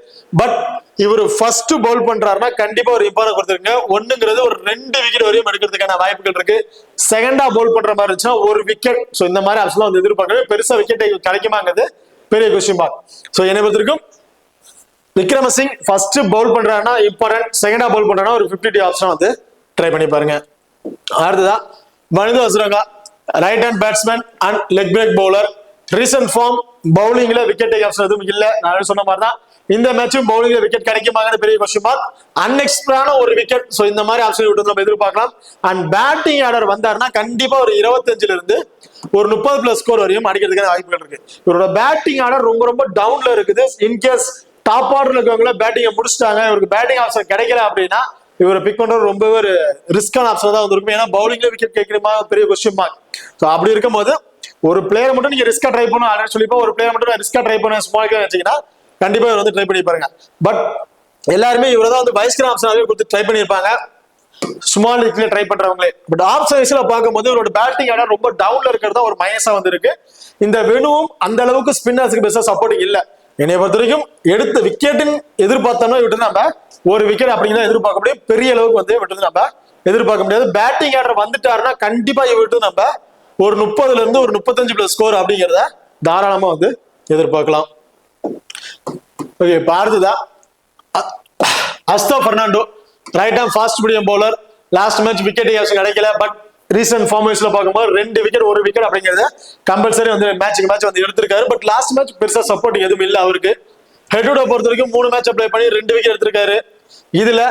பட் இவர் ஃபர்ஸ்ட் பவுல் பண்றாருன்னா கண்டிப்பா ஒரு இம்பார்ட்டன் கொடுத்துருங்க. ஒண்ணுங்கிறது ஒரு 2 விக்கெட் வரையும் எடுக்கிறதுக்கான வாய்ப்புகள் இருக்கு. செகண்டா பவுல் பண்ற மாதிரி இருந்துச்சுன்னா ஒரு விக்கெட். ஸோ இந்த மாதிரி ஆப்ஷன் வந்து எதிர்பார்க்கவே பெருசா விக்கெட் கிடைக்குமாங்கிறது பெரிய கொஸ்டின் மார்க். ஸோ என்னை பொறுத்திருக்கும் விக்ரமசிங் ஃபர்ஸ்ட் பவுல் பண்றாருன்னா இம்பார்ட்டன்ட், செகண்டா பவுல் பண்றாருன்னா ஒரு 50 ஆப்ஷன் வந்து ட்ரை பண்ணி பாருங்க. அடுத்ததா Wanindu Hasaranga, right hand batsman and leg break bowler. Recent form பவுலிங்ல விக்கெட் ஆப்ஷன் எதுவும் இல்ல, நான் சொன்ன மாதிரி தான். இந்த மேட்சும் பவுலிங்ல விக்கெட் கிடைக்குமாங்க பெரிய கொஸ்டின் மார்க். அன்எக்ஸ்பெக்டடான ஒரு விக்கெட். ஸோ இந்த மாதிரி ஆப்ஷன் விட்டு நம்ம எதிர்பார்க்கலாம். அண்ட் பேட்டிங் ஆர்டர் வந்தாருன்னா கண்டிப்பா ஒரு 25ல இருந்து ஒரு 30+ ஸ்கோர் வரையும் அடிக்கிறதுக்கான வாய்ப்புகள் இருக்கு. இவரோட பேட்டிங் ஆர்டர் ரொம்ப ரொம்ப டவுன்ல இருக்குது. இன்கேஸ் டாப் ஆர்டர்ல இருக்கவங்கள பேட்டிங்கை முடிச்சிட்டாங்க, இவருக்கு பேட்டிங் ஆப்ஷன் கிடைக்கல அப்படின்னா இவரை பிக் பண்றது ரொம்பவே ஒரு ரிஸ்கான ஆப்ஷன் தான் வந்திருக்கும். ஏன்னா பவுலிங்ல விக்கெட் கேட்கிறமா பெரிய கொஸ்டின் மார்க். ஸோ அப்படி இருக்கும்போது ஒரு பிளேயர் மட்டும் நீங்க ரிஸ்கா ட்ரை பண்ணணும் ஆல்ரெடி சொல்லிப்பா, ஒரு பிளேயர் மட்டும் ரிஸ்கா ட்ரை பண்ண ஸ்மால் வச்சீங்கன்னா கண்டிப்பா இவர் வந்து ட்ரை பண்ணி பாருங்க. பட் எல்லாருமே இவரை தான் வந்து வைஸ்கிராம் ஆப்ஷனாவே கொடுத்து ட்ரை பண்ணியிருப்பாங்க ஸ்மால் லீக்ல ட்ரை பண்றவங்களே. பட் ஆப்ஷன் வைஸ்ல பார்க்கும்போது இவரோட பேட்டிங் ஆட ரொம்ப டவுன்ல இருக்கிறதா ஒரு மைனஸா வந்து இருக்கு. இந்த வெனுவும் அந்த அளவுக்கு ஸ்பின்னர்ஸ்க்கு பெருசா சப்போர்ட்டிங் இல்ல. என்னை பொறுத்த வரைக்கும் எடுத்த விக்கெட்டின் எதிர்பார்த்தோம்னா விட்டு நம்ம ஒரு விக்கெட் அப்படிங்கிறத எதிர்பார்க்க முடியும். பெரிய அளவுக்கு வந்து விட்டு நம்ம எதிர்பார்க்க முடியாது. பேட்டிங் ஆர்டர் வந்துட்டாருன்னா கண்டிப்பா விட்டு நம்ம ஒரு 30ல இருந்து ஒரு 35+ ஸ்கோர் அப்படிங்கிறத தாராளமா வந்து எதிர்பார்க்கலாம். ஓகே, இப்ப அடுத்ததான் Asitha Fernando, right hand fast medium bowler. Last match wicket கிடைக்கல. பட் ரீசன்ட் ஃபார்மேஷன்ல பார்க்கும்போது 2 விக்கெட் 1 விக்கெட் அப்படிங்கிறத கம்பல்சரி வந்து மேட்ச் வந்து எடுத்திருக்காரு. பட் லாஸ்ட் மேட்ச் பெருசா சப்போர்ட் எதுவும் இல்லை அவருக்கு. ஹெட்வுட பொறுத்த வரைக்கும் 3 மேட்ச் ப்ளே பண்ணி 2 விக்கெட் எடுத்திருக்காரு. இதுல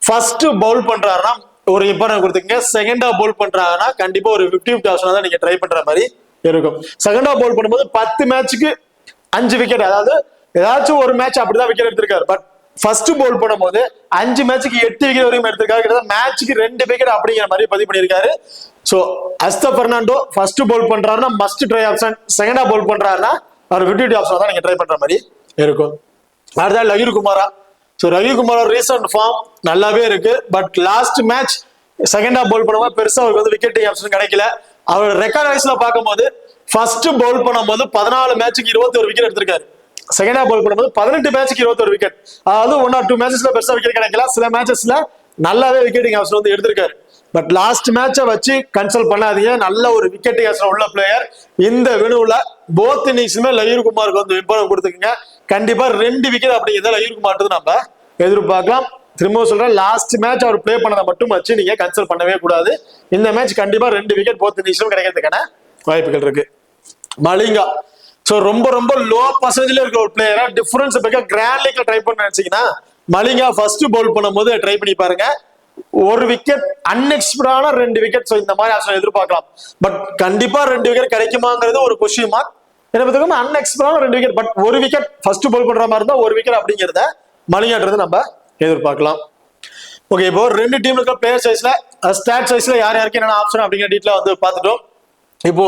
ஃபர்ஸ்ட் பவுல் பண்றாருன்னா ஒரு இம்பார்ட்டன் கொடுத்துங்க. செகண்டா பவுல் பண்றாங்கன்னா கண்டிப்பா ஒரு 50 ஆப்ஷன் தான் நீங்க ட்ரை பண்ற மாதிரி இருக்கும். செகண்டா பவுல் பண்ணும்போது 10 மேட்சுக்கு 5 விக்கெட், அதாவது ஏதாச்சும் ஒரு மேட்ச் அப்படிதான் விக்கெட் எடுத்திருக்காரு. பட் ஃபர்ஸ்ட் போல் பண்ணும்போது 5 மேட்சுக்கு 8 விக்கெட் வரைக்கும் எடுத்திருக்காரு. மேட்சுக்கு 2 விக்கெட் அப்படிங்கிற மாதிரி பதிவு பண்ணியிருக்காரு. சோ அஸ்தோ பெர்னாண்டோ ஃபர்ஸ்ட் போல் பண்றாருன்னா மஸ்ட் ட்ரை ஆப்ஷன், செகண்டா போல் பண்றாருன்னா அவர் 50 ஆப்ஷன் தான் நீங்க ட்ரை பண்ற மாதிரி இருக்கும். அடுத்த லகிர் Kumara. So Ravi Kumar recent form நல்லாவே இருக்கு. பட் லாஸ்ட் மேட்ச் செகண்டா போல் பண்ணும்போது பெருசா அவருக்கு வந்து விக்கெட் ஆப்ஷன் கிடைக்கல. அவரோட ரெக்கார்ட் வைஸ்ல பார்க்கும்போது ஃபர்ஸ்ட் போல் பண்ணும்போது 14 மேட்சுக்கு 21 விக்கெட் எடுத்திருக்காரு. செகண்டா போல் பண்ணும்போது 18 மேட்சுக்கு 21 விக்கெட். அதாவது 1 or 2 மேட்சஸ்ல பெருசா விக்கெட் கிடைக்கல. சில மேட்சஸ்ல நல்லாவே விக்கெட்டிங் ஆப்ஷன் வந்து எடுத்திருக்காரு. பட் லாஸ்ட் மேட்சை வச்சு கன்சல்ட் பண்ணாதீங்க. நல்ல ஒரு விக்கெட்டிங் ஆப்ஷன் உள்ள பிளேயர். இந்த வெனுவுல போத் இன்னிங்ஸுமே லகிர் குமாருக்கு வந்து இம்பார்ட்டன்ட் கொடுத்துக்குங்க. கண்டிப்பா 2 விக்கெட் அப்படிங்கிறத லகிர் குமார் நம்ம எதிர்பார்க்கலாம். திரும்ப சொல்றேன், லாஸ்ட் மேட்ச் அவர் பிளே பண்ணதை மட்டும் வச்சு நீங்க கன்சல்ட் பண்ணவே கூடாது. இந்த மேட்ச் கண்டிப்பா 2 விக்கெட் போத் இன்னிங்ஸும் கிடைக்கிறதுக்கான வாய்ப்புகள் இருக்கு. மலிங்கா சோ ரொம்ப ரொம்ப லோ பர்சன்டேஜ்ல இருக்கிற ஒரு பிளேயரா டிஃபரன்ஸ் கிராண்ட் லீக்ல ட்ரை பண்ண நினைச்சீங்கன்னா மலிங்கா ஃபர்ஸ்ட் பவுல் பண்ணும்போது ட்ரை பண்ணி பாருங்க. ஒரு விக்கெட் அன்எக்ஸ்பெக்டடான 2 விக்கெட். சோ இந்த மாதிரி ஆப்ஷன் எதிர்பார்க்கலாம். பட் கண்டிப்பா 2 விக்கெட் கிடைக்குமாங்கிறது ஒரு கொஸ்டின் மார்க். என்ன பார்த்தோம்னா அன்எக்ஸ்பெக்டடான 2 விக்கெட். பட் ஒரு விக்கெட் ஃபர்ஸ்ட் பவுல் பண்ற மாதிரி இருந்தா ஒரு விக்கெட் அப்படிங்கிறத மலிங்கான்றது நம்ம எதிர்பார்க்கலாம். ஓகே, இப்போ 2 டீம்ல இருக்க பிளேயர் சைஸ்ல ஸ்டாட் சைஸ்ல யார் யாருக்கு என்னென்ன ஆப்ஷன் அப்படிங்கிற டீட்டெயில வந்து பார்த்துட்டோம். இப்போ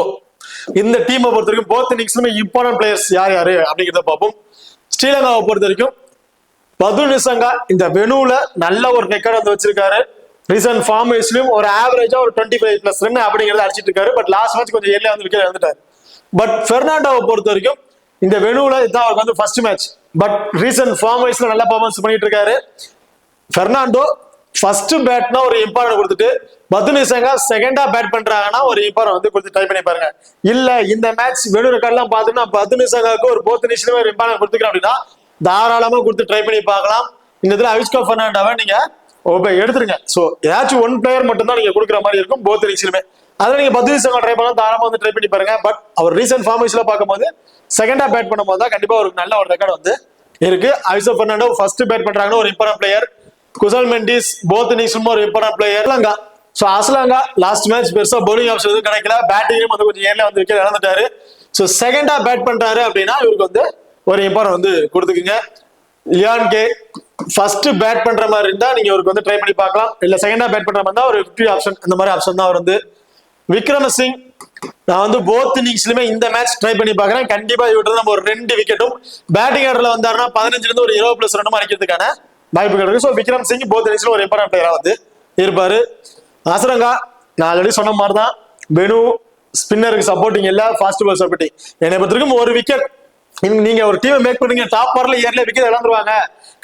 இந்த டீமை பொறுத்த வரைக்கும் போத் இன்னிங்ஸ்லுமே இம்பார்ட்டன்ட் பிளேயர்ஸ் யார் யாரு அப்படிங்கிறத பார்ப்போம். ஸ்ரீலங்காவை பொறுத்த வரைக்கும் பது நிசங்கா இந்த வெனுல நல்ல ஒரு ரெக்கார்ட் வந்து வச்சிருக்காரு. ரீசன்ட் ஃபார்ம் வைஸ்லயும் ஒரு ஆவரேஜா ஒரு 25+ ரன் அப்படிங்கறத அடிச்சிட்டு இருக்காரு. பட் லாஸ்ட் மேட்ச் கொஞ்சம் ஏர்லியா வந்து விக்கெட் வந்துட்டாரு. பட் பெர்னாண்டோவை பொறுத்த வரைக்கும் இந்த வெனுல இதான் அவருக்கு வந்து first match. But recent form வைஸ்ல நல்ல பர்ஃபார்மன்ஸ் பண்ணிட்டு இருக்காரு. பெர்னாண்டோ ஃபர்ஸ்ட் பேட்னா ஒரு இம்பார்ட்டன்ட் கொடுத்துட்டு பது நிசங்கா செகண்டா பேட் பண்றாங்கன்னா ஒரு இம்பார்ட்டன்ட் வந்து கொடுத்து ட்ரை பண்ணி பாருங்க. இல்ல இந்த மேட்ச் வெனு ரெக்கார்ட்லாம் பாத்தீங்கன்னா பது நிசங்காவுக்கு ஒரு போத் இன்னிங்ஸ்லயே ஒரு இம்பார்ட்டன்ட் கொடுத்துக்கிறோம் அப்படின்னா தாராளமா கொடுத்து ட்ரை பண்ணி பார்க்கலாம். இந்த இதுல அவிஸ்கோ பெர்னாண்டோவை நீங்க எடுத்துருங்க. சோ ஏதாச்சும் ஒன் பிளேயர் மட்டும் தான் நீங்க கொடுக்குற மாதிரி இருக்கும் போத் இன்னிங்ஸ்லுமே. அதுல நீங்க பத்து நிசங்கா ட்ரை பண்ணலாம், தாராளமா வந்து ட்ரை பண்ணி பாருங்க. பட் அவர் ரீசன்ட் ஃபார்ம் வைஸ்ல பார்க்கும்போது செகண்டா பேட் பண்ணும்போது தான் கண்டிப்பா ஒரு நல்ல ஒரு ரெக்கார்ட் வந்து இருக்கு. அவிஸ்கோ பெர்னாண்டோ ஃபர்ஸ்ட் பேட் பண்றாங்கன்னா ஒரு important player. Kusal Mendis both இன்னிங்ஸ்லும் ஒரு important player. So Asalanka last match பெருசா பவுலிங் ஆப்ஷன் எதுவும் கிடைக்கல. பேட்டிங்கும் வந்து கொஞ்சம் ஏர்ல வந்து விக்கெட் இழந்துட்டாரு. சோ செகண்டா பேட் பண்றாரு அப்படின்னா இவருக்கு வந்து ஒரு இம்பார்ட்டன்ட் வந்து கொடுத்துக்குங்க. லியான் கே ஃபர்ஸ்ட் பேட் பண்ற மாதிரி இருந்தா நீங்க இவருக்கு வந்து ட்ரை பண்ணி பார்க்கலாம். இல்ல செகண்டா பேட் பண்ற மாதிரி இருந்தா ஒரு 50 ஆப்ஷன் இந்த மாதிரி ஆப்ஷன் தான் அவர் வந்து. விக்ரமசிங் நான் வந்து போத் இன்னிங்ஸ்லுமே இந்த மேட்ச் ட்ரை பண்ணி பாக்குறேன். கண்டிப்பா இவர்கிட்ட நம்ம ஒரு 2 விக்கெட்டும் பேட்டிங் ஆர்டர்ல வந்தாருன்னா 15 இருந்து ஒரு 20+ ரன்னும் அடிக்கிறதுக்கான வாய்ப்புகள் இருக்கு. ஸோ விக்ரம் சிங் போத் இன்னிங்ஸ்ல ஒரு இம்பார்ட்டன்ட் பிளேயரா வந்து இருப்பாரு. அசரங்கா நான் ஆல்ரெடி சொன்ன மாதிரி தான் வெனு ஸ்பின்னருக்கு சப்போர்ட்டிங் இல்ல, ஃபாஸ்ட் பால் சப்போர்ட்டிங். என்னை பொறுத்த வரைக்கும் ஒரு விக்கெட் நீங்க ஒரு டீமை மேக் பண்ணீங்க, டாப் ஆர்ல ஏர்ல விக்கெட் இழந்துருவாங்க.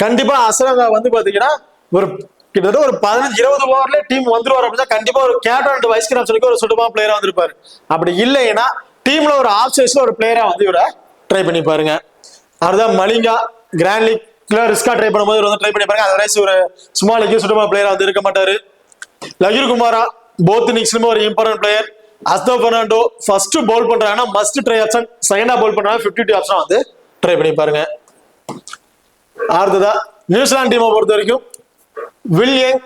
கண்டிப்பா அசரங்கா வந்து பாத்தீங்கன்னா ஒரு கிட்டத்தட்ட ஒரு 15-20 ஓவர்ல டீம் வந்துருவாரு அப்படின்னா கண்டிப்பா ஒரு கேப்டன் அண்ட் வைஸ் கேப்டனுக்கு ஒரு சுத்தமான பிளேயரா வந்திருப்பாரு. அப்படி இல்லைன்னா டீம்ல ஒரு ஆஃப் சைஸ்ல ஒரு பிளேயரா வந்து இவரை ட்ரை பண்ணி பாருங்க. அதுதான் மலிங்கா கிராண்ட் லீக்ல ரிஸ்கா ட்ரை பண்ணும்போது வந்து ட்ரை பண்ணி பாருங்க. அதர்வைஸ் ஒரு ஸ்மால் லீக் சுத்தமான பிளேயரா வந்து இருக்க மாட்டாரு. லகிர் குமாரா போத் இன்னிங்ஸ்லுமே ஒரு important player. Asitha Fernando first bowl பண்றாங்கன்னா மஸ்ட் ட்ரை ஆப்ஷன், செகண்டா பவுல் பண்றாங்க 52 ஆப்ஷன் வந்து ட்ரை பண்ணி பாருங்க. அடுத்ததா நியூசிலாந்து டீமை பொறுத்த வரைக்கும் வில்லியங்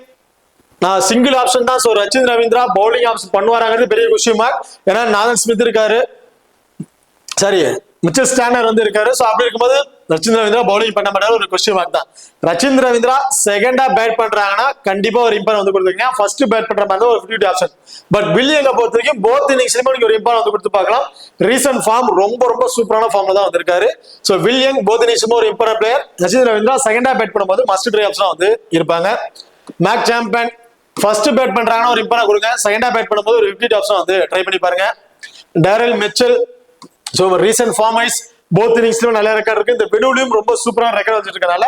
நான் சிங்கிள் ஆப்ஷன் தான். So Rachin Ravindra bowling option பண்ணுவாராங்கிறது பெரிய கொஸ்டின் மார்க். ஏன்னா நாதன் ஸ்மித் இருக்காரு, சரி மிச்சல் ஸ்டாண்டர் வந்து இருக்காரு. சோ அப்படி இருக்கும்போது ரச்சின் ரவீந்திரா பவுலிங் பண்ண மாட்டாரு, ஒரு கொஸ்டின் மார்க் தான். ரச்சின் ரவீந்திரா செகண்டா பேட் பண்றாங்கன்னா கண்டிப்பா ஒரு இம்பார்ட் வந்து கொடுத்துருக்கீங்க. ஃபர்ஸ்ட் பேட் பண்ற மாதிரி ஒரு 50 ஆப்ஷன். பட் வில்லியங்க பொறுத்த வரைக்கும் போத் இன்னிங்ஸ்லயுமே நீங்க ஒரு இம்பார்ட் வந்து கொடுத்து பார்க்கலாம். ரீசன்ட் ஃபார்ம் ரொம்ப ரொம்ப சூப்பரான ஃபார்ம்ல தான் வந்திருக்காரு. சோ வில்லியங் போத் இன்னிங்ஸ்லயுமே ஒரு இம்பார்ட் பிளேயர். ரச்சின் ரவீந்திரா செகண்டா பேட் பண்ணும்போது மஸ்ட் ட்ரை ஆப்ஷன் வந்து இருப்பாங்க. மேக் சாம்பியன் ஃபர்ஸ்ட் பேட் பண்றாங்கன்னா ஒரு இம்பார்ட் கொடுங்க, செகண்டா பேட் பண்ணும்போது ஒரு 50 ஆப்ஷன் வந்து ட்ரை பண்ணி பாருங்க. Daryl Mitchell so recent form wise both இன்னிங்ஸ்லயும் நல்ல ரெக்கார்ட் இருக்கு. இந்த வெனுலையும் ரொம்ப சூப்பரான ரெக்கார்ட் வச்சிட்டு இருக்கனால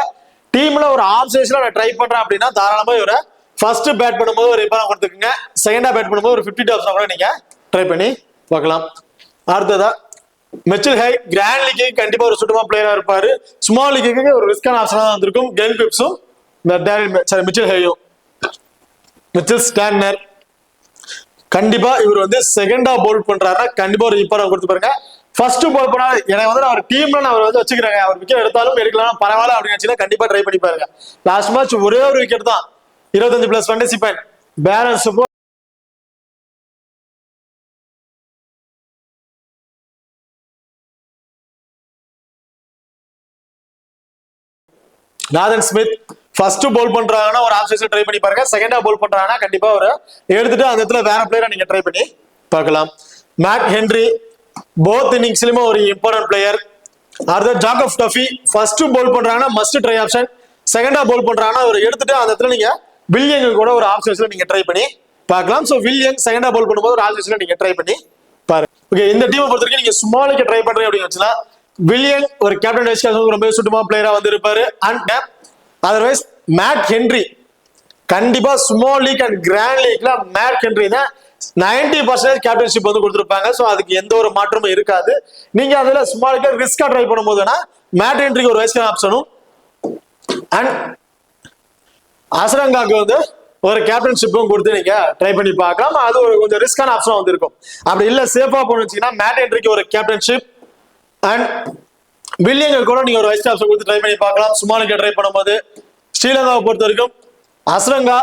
டீம்ல ஒரு ஆஃப் சைஸ்ல நான் ட்ரை பண்றேன் அப்படின்னா தாராளமா இவரை ஃபர்ஸ்ட் பேட் பண்ணும்போது ஒரு இம்பார்ட் கொடுத்துக்குங்க, செகண்டா பேட் பண்ணும்போது ஒரு 50 ஆப்ஷன் கூட நீங்க ட்ரை பண்ணி பார்க்கலாம். அடுத்ததா மிச்சல் ஹை கிராண்ட் லீக்கு கண்டிப்பா ஒரு சுத்தமா பிளேயரா இருப்பாரு. ஸ்மால் லீக்கு ஒரு ரிஸ்கான ஆப்ஷனா தான் வந்திருக்கும். கென் பிப்ஸும் மிச்சல் ஹையும். மிச்சல் ஸ்டாண்டர் கண்டிப்பா இவர் வந்து செகண்டா பவுல் பண்றாருன்னா கண்டிப்பா ஒரு இம்பார்ட் கொடுத்து பாருங்க. ஃபர்ஸ்ட் பால் பண்ணா எனக்கு வந்து அவர் டீம்ல நான் அவர் வந்து வச்சுக்கிறேன், அவர் விக்கெட் எடுத்தாலும் எடுக்கலாம் பரவாயில்ல அப்படின்னு கண்டிப்பா ட்ரை பண்ணி பாருங்க. லாஸ்ட் மேட்ச் ஒரே ஒரு விக்கெட் தான், 25+ ஃபேண்டசி பாயிண்ட் பேலன்ஸ் நாதன் ஸ்மித் ஃபர்ஸ்ட் போல் பண்றாங்கன்னா ஒரு ஆஃப் சைஸ்ல ட்ரை பண்ணி பாருங்க. செகண்டா போல் பண்றாங்கன்னா கண்டிப்பா ஒரு எடுத்துட்டு அந்த இடத்துல வேற பிளேயரை நீங்க ட்ரை பண்ணி பார்க்கலாம். மேட் ஹென்ரி போத் இன்னிங்ஸ்லயுமே ஒரு இம்பார்ட்டன்ட் பிளேயர். அடுத்த ஜாக்கப் டஃபி ஃபர்ஸ்ட் போல் பண்றாங்கன்னா மஸ்ட் ட்ரை ஆப்ஷன். செகண்டா போல் பண்றாங்கன்னா ஒரு எடுத்துட்டு அந்த இடத்துல நீங்க வில்லியங்க கூட ஒரு ஆஃப் சைஸ்ல நீங்க ட்ரை பண்ணி பார்க்கலாம். ஸோ வில்லியங் செகண்டா போல் பண்ணும்போது ஒரு ஆஃப் சைஸ்ல நீங்க ட்ரை பண்ணி பாருங்க. ஓகே, இந்த டீமை பொறுத்த வரைக்கும் நீங்க ஸ்மாலுக்கு ட்ரை பண்றீங்க அப்படின்னு வச்சுன்னா வில்லியன் ஒரு கேப்டன் வைஸ் கேப்டன் ரொம்ப சுட்டுமா பிளேயரா வந்து இருப்பாரு. அண்ட் அதர்வைஸ் மேட் ஹென்ரி கண்டிப்பா ஸ்மால் லீக் அண்ட் கிராண்ட் லீக்ல மேட் ஹென்ரி தான் 90% கேப்டன்ஷிப் வந்து கொடுத்துருப்பாங்க. ஸோ அதுக்கு எந்த ஒரு மாற்றமும் இருக்காது. நீங்க அதுல ஸ்மாலுக்கு ரிஸ்கா ட்ரை பண்ணும்போதுனா மேட் ஹென்ரிக்கு ஒரு வைஸ் ஆப்ஷனும் அண்ட் அசரங்காக்கு வந்து ஒரு கேப்டன்ஷிப்பும் கொடுத்து நீங்க ட்ரை பண்ணி பார்க்கலாம். அது ஒரு கொஞ்சம் ரிஸ்கான ஆப்ஷன் வந்து இருக்கும். அப்படி இல்ல சேஃபா போனுச்சுன்னா மேட் ஹென்ரிக்கு ஒரு கேப்டன்ஷிப் அண்ட் வில்லியங்க கூட நீங்க ஒரு வைஸ் ஆப்ஷன் கொடுத்து ட்ரை பண்ணி பார்க்கலாம். ஸ்மாலுக்கு ட்ரை பண்ணும்போது ஸ்ரீலங்காவை பொறுத்த வரைக்கும் அசரங்கா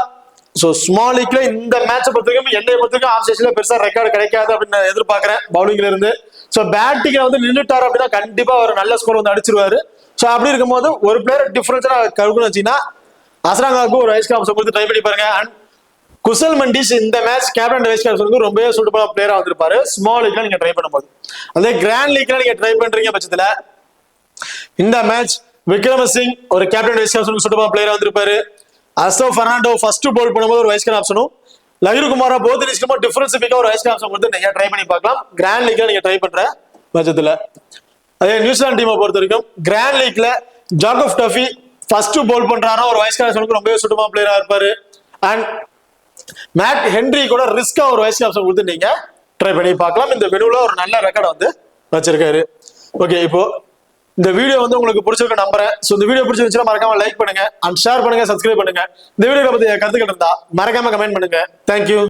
ஸோ ஸ்மால் லீக்ல இந்த மேட்சை பொறுத்த வரைக்கும் என்னை பொறுத்த வரைக்கும் ஆஃப் சைஸ்ல பெருசா ரெக்கார்டு கிடைக்காது அப்படின்னு நான் எதிர்பார்க்கிறேன் பவுலிங்ல இருந்து. ஸோ பேட்டிங் வந்து நின்றுட்டாரு அப்படின்னா கண்டிப்பா ஒரு நல்ல ஸ்கோர் வந்து அடிச்சிருவாரு. ஸோ அப்படி இருக்கும்போது ஒரு பிளேயர் டிஃபரன்ஸா கருக்குன்னு வச்சுன்னா அசரங்காவுக்கு ஒரு வைஸ் ஆப்ஷன் கொடுத்து ட்ரை பண்ணி பாருங்க. அண்ட் குசல் மண்டிஸ் இந்த மேட்ச் கேப்டன் வைஸ் கேப்டன் ரொம்பவே சூட்டபிளா பிளேயரா வந்திருப்பாரு ஸ்மால் லீக்ல நீங்க ட்ரை பண்ணும்போது. அதே கிராண்ட் லீக்ல நீங்க ட்ரை பண்றீங்க பட்சத்துல இந்த மேட்ச் விக்ரமசிங் ஒரு கேப்டன் வைஸ் கேப்டன் சூட்டபிளா பிளேயரா வந்திருப்பாரு. அசோ பெர்னாண்டோ ஃபர்ஸ்ட் போல் பண்ணும்போது ஒரு வைஸ் கேப்டன் ஆப்ஷனும் லகிரு குமாரா போத் நிஷ்கமா டிஃபரன்ஸ் பிக்கா ஒரு வைஸ் கேப்டன் ஆப்ஷன் கொடுத்து நீங்க ட்ரை பண்ணி பார்க்கலாம் கிராண்ட் லீக்ல நீங்க ட்ரை பண்ற பட்சத்துல. அதே நியூசிலாந்து டீமை பொறுத்த வரைக்கும் கிராண்ட் லீக்ல ஜாக்கப் டஃபி ஃபர்ஸ்ட் போல் பண்றாரா ஒரு வைஸ் கேப்டன் ரொம்பவே சூட்டபிளா பிளேயரா இருப்பாரு. அண்ட் மேட் ஹென்ரி கூட ரிஸ்கா ஒரு வைஸ் ஆப்ஷன் கொடுத்து நீங்க ட்ரை பண்ணி பார்க்கலாம். இந்த வெனுல ஒரு நல்ல ரெக்கார்ட் வந்து வச்சிருக்காரு. ஓகே, இப்போ இந்த வீடியோ வந்து உங்களுக்கு பிடிச்சிருக்க நம்புறேன். ஸோ இந்த வீடியோ பிடிச்சிருந்துச்சுன்னா மறக்காம லைக் பண்ணுங்க அண்ட் ஷேர் பண்ணுங்க, சப்ஸ்கிரைப் பண்ணுங்க. இந்த வீடியோ பத்தி கருத்துக்கள் இருந்தா மறக்காம கமெண்ட் பண்ணுங்க. தேங்க்யூ.